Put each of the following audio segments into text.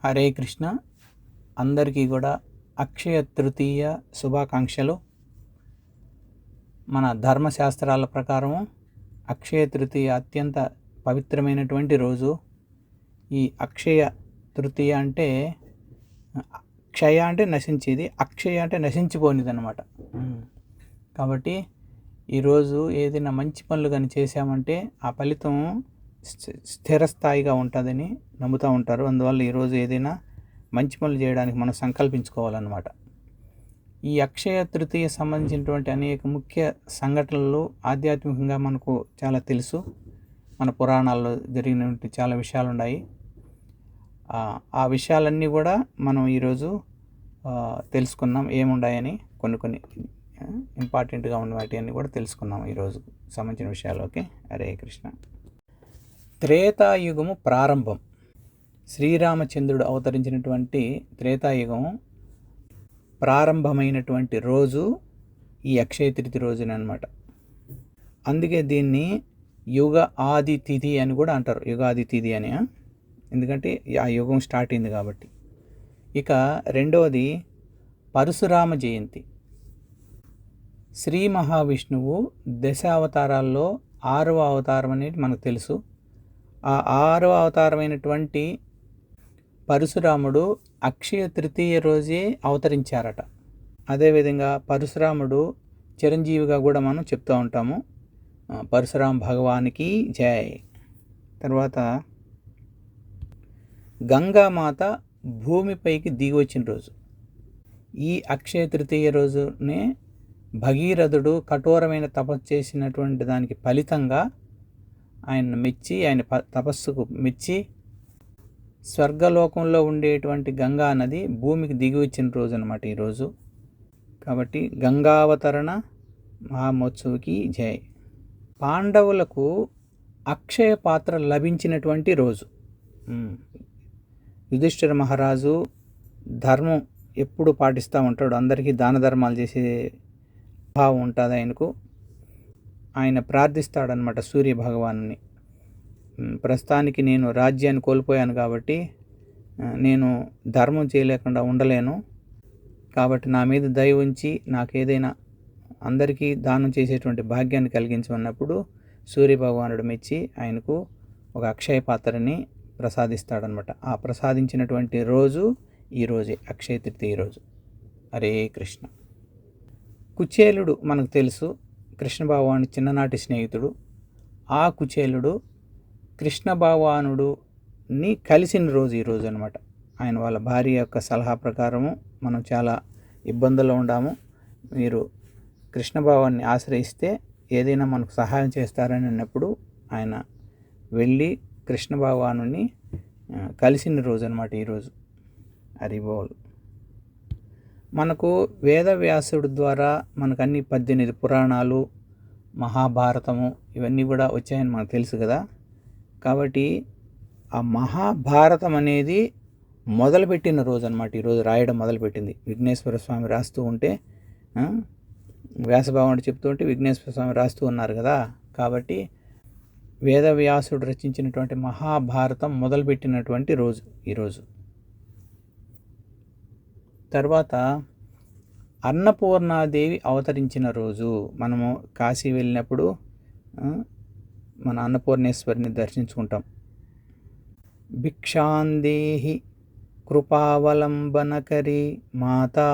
హరే కృష్ణ. అందరికీ కూడా అక్షయ తృతీయ శుభాకాంక్షలు. మన ధర్మశాస్త్రాల ప్రకారం అక్షయ తృతీయ అత్యంత పవిత్రమైనటువంటి రోజు. ఈ అక్షయ తృతీయ అంటే క్షయ అంటే నశించేది, అక్షయ అంటే నశించిపోనిది అనమాట. కాబట్టి ఈరోజు ఏదైనా మంచి పనులు కానీ చేశామంటే ఆ ఫలితం స్థిరస్థాయిగా ఉంటుందని నమ్ముతూ ఉంటారు. అందువల్ల ఈరోజు ఏదైనా మంచి పనులు చేయడానికి మనం సంకల్పించుకోవాలన్నమాట. ఈ అక్షయ తృతీయ సంబంధించినటువంటి అనేక ముఖ్య సంఘటనలు ఆధ్యాత్మికంగా మనకు చాలా తెలుసు. మన పురాణాల్లో జరిగినటువంటి చాలా విషయాలు ఉన్నాయి. ఆ విషయాలన్నీ కూడా మనం ఈరోజు తెలుసుకున్నాం. ఏముండాయని కొన్ని ఇంపార్టెంట్గా ఉన్న వాటి అన్నీ కూడా తెలుసుకున్నాం ఈరోజు సంబంధించిన విషయాల్లోకి. హరే కృష్ణ. త్రేతాయుగము ప్రారంభం. శ్రీరామచంద్రుడు అవతరించినటువంటి త్రేతాయుగం ప్రారంభమైనటువంటి రోజు ఈ అక్షయ తృతీయ రోజునమాట. అందుకే దీన్ని యుగ ఆది తిథి అని కూడా అంటారు. యుగాది తిథి అని, ఎందుకంటే ఆ యుగం స్టార్ట్ అయింది కాబట్టి. ఇక రెండవది పరశురామ జయంతి. శ్రీ మహావిష్ణువు దశావతారాల్లో 6వ అవతారం అనేది మనకు తెలుసు. ఆ 6వ అవతారమైనటువంటి పరశురాముడు అక్షయ తృతీయ రోజే అవతరించారట. అదేవిధంగా పరశురాముడు చిరంజీవిగా కూడా మనం చెప్తూ ఉంటాము. పరశురామ భగవానికి జై. తర్వాత గంగామాత భూమిపైకి దిగి వచ్చిన రోజు. ఈ అక్షయ తృతీయ రోజునే భగీరథుడు కఠోరమైన తపస్సు చేసినటువంటి దానికి ఫలితంగా ఆయన మెచ్చి, ఆయన తపస్సుకు మెచ్చి స్వర్గలోకంలో ఉండేటువంటి గంగా నది భూమికి దిగి వచ్చిన రోజు అనమాట ఈరోజు. కాబట్టి గంగావతరణ మహోత్సవకి జై. పాండవులకు అక్షయ పాత్ర లభించినటువంటి రోజు. యుధిష్ఠిర మహారాజు ధర్మం ఎప్పుడు పాటిస్తూ ఉంటాడు. అందరికీ దాన ధర్మాలు చేసే భావం ఉంటుంది ఆయనకు. ఆయన ప్రార్థిస్తాడనమాట సూర్య భగవాన్ని. ప్రస్తుతానికి నేను రాజ్యాన్ని కోల్పోయాను కాబట్టి నేను ధర్మం చేయలేకుండా ఉండలేను. కాబట్టి నా మీద దయ ఉంచి నాకు ఏదైనా అందరికీ దానం చేసేటువంటి భాగ్యాన్ని కలిగించమన్నప్పుడు సూర్య భగవానుడు మెచ్చి ఆయనకు ఒక అక్షయ పాత్రని ప్రసాదిస్తాడనమాట. ఆ ప్రసాదించినటువంటి రోజు ఈరోజే అక్షయ తృతీయ రోజు. హరే కృష్ణ. కుచేలుడు మనకు తెలుసు, కృష్ణ భగవాను చిన్ననాటి స్నేహితుడు. ఆ కుచేలుడు కృష్ణ భగవానుడుని కలిసిన రోజు ఈరోజు అనమాట. ఆయన వాళ్ళ భార్య యొక్క సలహా ప్రకారము మనం చాలా ఇబ్బందుల్లో ఉన్నాము, మీరు కృష్ణ భగవాన్ని ఆశ్రయిస్తే ఏదైనా మనకు సహాయం చేస్తారని అన్నప్పుడు ఆయన వెళ్ళి కృష్ణ భగవానుని కలిసిన రోజు అనమాట ఈరోజు. హరి బోల్. మనకు వేదవ్యాసుడు ద్వారా మనకు అన్ని 18 పురాణాలు, మహాభారతము ఇవన్నీ కూడా వచ్చాయని మనకు తెలుసు కదా. కాబట్టి ఆ మహాభారతం అనేది మొదలుపెట్టిన రోజు అనమాట ఈరోజు. రాయడం మొదలుపెట్టింది విఘ్నేశ్వర స్వామి రాస్తూ ఉంటే, వ్యాసభగవానుడు చెప్తూ ఉంటే విఘ్నేశ్వర స్వామి రాస్తూ ఉన్నారు కదా. కాబట్టి వేదవ్యాసుడు రచించినటువంటి మహాభారతం మొదలుపెట్టినటువంటి రోజు ఈరోజు. తర్వాత అన్నపూర్ణాదేవి అవతరించిన రోజు. మనము కాశీ వెళ్ళినప్పుడు మన అన్నపూర్ణేశ్వరిని దర్శించుకుంటాం. భిక్షాందేహి కృపావలంబనకరి మాతా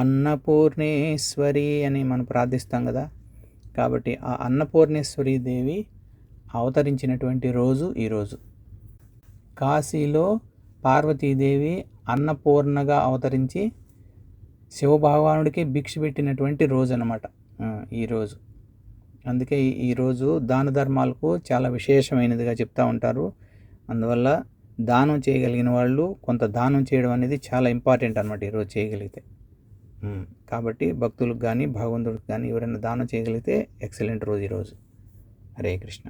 అన్నపూర్ణేశ్వరి అని మనం ప్రార్థిస్తాం కదా. కాబట్టి ఆ అన్నపూర్ణేశ్వరి దేవి అవతరించినటువంటి రోజు ఈరోజు. కాశీలో పార్వతీదేవి అన్నపూర్ణగా అవతరించి శివభగవానుడికి భిక్ష పెట్టినటువంటి రోజు అనమాట ఈరోజు. అందుకే ఈరోజు దాన ధర్మాలకు చాలా విశేషమైనదిగా చెప్తూ ఉంటారు. అందువల్ల దానం చేయగలిగిన వాళ్ళు కొంత దానం చేయడం అనేది చాలా ఇంపార్టెంట్ అనమాట ఈరోజు చేయగలిగితే. కాబట్టి భక్తులకు కానీ భగవంతుడికి కానీ ఎవరైనా దానం చేయగలిగితే ఎక్సలెంట్ రోజు ఈరోజు. హరే కృష్ణ.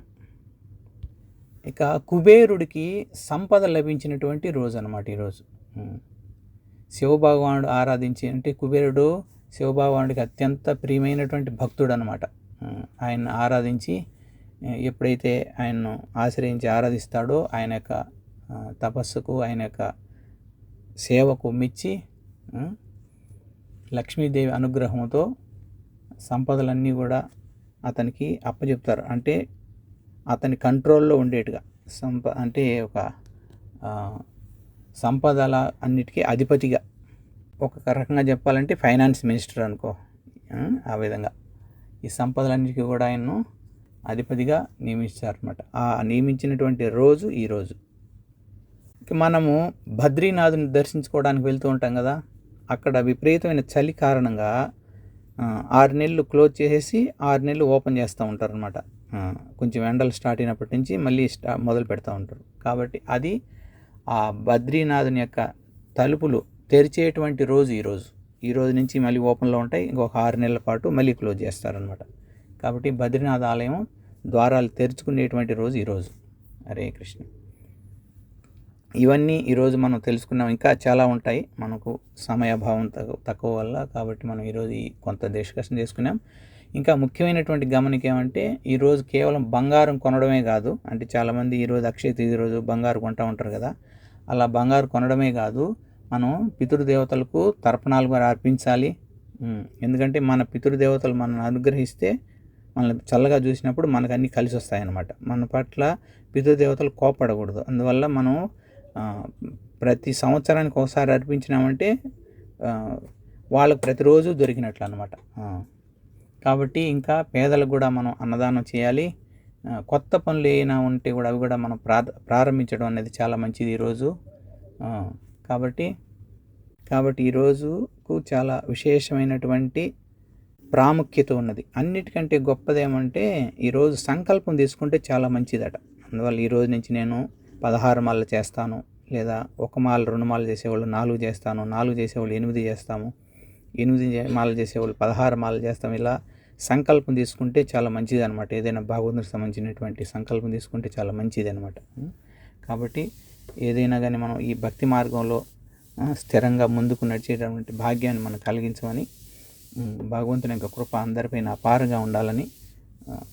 ఇక కుబేరుడికి సంపద లభించినటువంటి రోజు అనమాట ఈరోజు. శివభగవానుడు ఆరాధించి, అంటే కుబేరుడు శివభగవానుడికి అత్యంత ప్రియమైనటువంటి భక్తుడు అనమాట. ఆయన ఆరాధించి ఎప్పుడైతే ఆయన్ను ఆశ్రయించి ఆరాధిస్తాడో ఆయన యొక్క తపస్సుకు, ఆయన యొక్క సేవకు మెచ్చి లక్ష్మీదేవి అనుగ్రహంతో సంపదలన్నీ కూడా అతనికి అప్పచెప్తారు. అంటే అతని కంట్రోల్లో ఉండేట్టుగా అంటే ఒక సంపదల అన్నిటికీ అధిపతిగా, ఒక రకంగా చెప్పాలంటే ఫైనాన్స్ మినిస్టర్ అనుకో, ఆ విధంగా ఈ సంపదలన్నిటికీ కూడా ఆయన్ను అధిపతిగా నియమించారనమాట. ఆ నియమించినటువంటి రోజు ఈరోజు. మనము బద్రీనాథుని దర్శించుకోవడానికి వెళ్తూ ఉంటాం కదా, అక్కడ విపరీతమైన చలి కారణంగా 6 నెలలు క్లోజ్ చేసేసి 6 నెలలు ఓపెన్ చేస్తూ ఉంటారు అనమాట. కొంచెం ఎండలు స్టార్ట్ అయినప్పటి నుంచి మళ్ళీ మొదలు పెడతా ఉంటారు. కాబట్టి అది ఆ బద్రీనాథుని యొక్క తలుపులు తెరిచేటువంటి రోజు ఈరోజు. ఈ రోజు నుంచి మళ్ళీ ఓపెన్లో ఉంటాయి. ఇంకొక 6 నెలల పాటు మళ్ళీ క్లోజ్ చేస్తారనమాట. కాబట్టి బద్రీనాథ్ ఆలయం ద్వారాలు తెరుచుకునేటువంటి రోజు ఈరోజు. హరే కృష్ణ. ఇవన్నీ ఈరోజు మనం తెలుసుకున్నాం. ఇంకా చాలా ఉంటాయి, మనకు సమయాభావం తక్కువ వల్ల. కాబట్టి మనం ఈరోజు కొంత డిస్కషన్ చేసుకున్నాం. ఇంకా ముఖ్యమైనటువంటి గమనిక ఏమంటే, ఈరోజు కేవలం బంగారం కొనడమే కాదు. అంటే చాలామంది ఈరోజు అక్షయ తృతీయ రోజు బంగారు కొంటూ ఉంటారు కదా, అలా బంగారు కొనడమే కాదు, మనం పితృదేవతలకు తర్పణాలు కూడా అర్పించాలి. ఎందుకంటే మన పితృదేవతలు మనల్ని అనుగ్రహిస్తే, మనల్ని చల్లగా చూసినప్పుడు మనకు అన్నీ కలిసి వస్తాయన్నమాట. మన పట్ల పితృదేవతలు కోపడకూడదు. అందువల్ల మనం ప్రతి సంవత్సరానికి ఒకసారి అర్పించినామంటే వాళ్ళకు ప్రతిరోజు దొరికినట్లు అన్నమాట. కాబట్టి ఇంకా పేదలకు కూడా మనం అన్నదానం చేయాలి. కొత్త పనులు ఏమైనా ఉంటే కూడా అవి కూడా మనం ప్రారంభించడం అనేది చాలా మంచిది ఈరోజు. కాబట్టి ఈరోజుకు చాలా విశేషమైనటువంటి ప్రాముఖ్యత ఉన్నది. అన్నిటికంటే గొప్పదేమంటే ఈరోజు సంకల్పం తీసుకుంటే చాలా మంచిదట. అందువల్ల ఈరోజు నుంచి నేను 16 మాలలు చేస్తాను, లేదా 1 మాల 2 మాలలు చేసేవాళ్ళు 4 చేస్తాను, 4 చేసేవాళ్ళు 8 చేస్తాము, 8 మాలలు చేసేవాళ్ళు 16 మాలలు చేస్తాము. ఇలా సంకల్పం తీసుకుంటే చాలా మంచిది అనమాట. ఏదైనా భగవంతుడికి సంబంధించినటువంటి సంకల్పం తీసుకుంటే చాలా మంచిది అనమాట. కాబట్టి ఏదైనా కానీ మనం ఈ భక్తి మార్గంలో స్థిరంగా ముందుకు నడిచేటటువంటి భాగ్యాన్ని మనం కలిగించమని, భగవంతుని యొక్క కృప అందరిపైన అపారంగా ఉండాలని,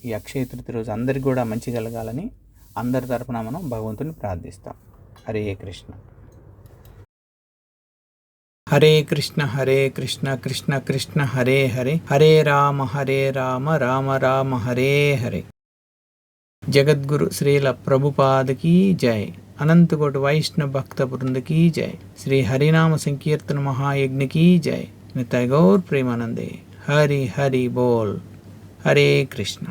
ఈ అక్షయ తృతీయ రోజు అందరికీ కూడా మంచి కలగాలని అందరి తరపున మనం భగవంతుని ప్రార్థిస్తాం. హరే కృష్ణ. హరే కృష్ణ హరే కృష్ణ కృష్ణ కృష్ణ హరే హరే, హరే రామ రామ రామ హరే హరే. జగద్గురు శ్రీల ప్రభుపాదకి జై. అనంతకోటి వైష్ణవ భక్త బృందకి జై. శ్రీ హరినామ సంకీర్తన మహాయజ్ఞకి జై. నితాయ్ గౌర్ ప్రేమానందే. హరి హరి బోల్. హరే కృష్ణ.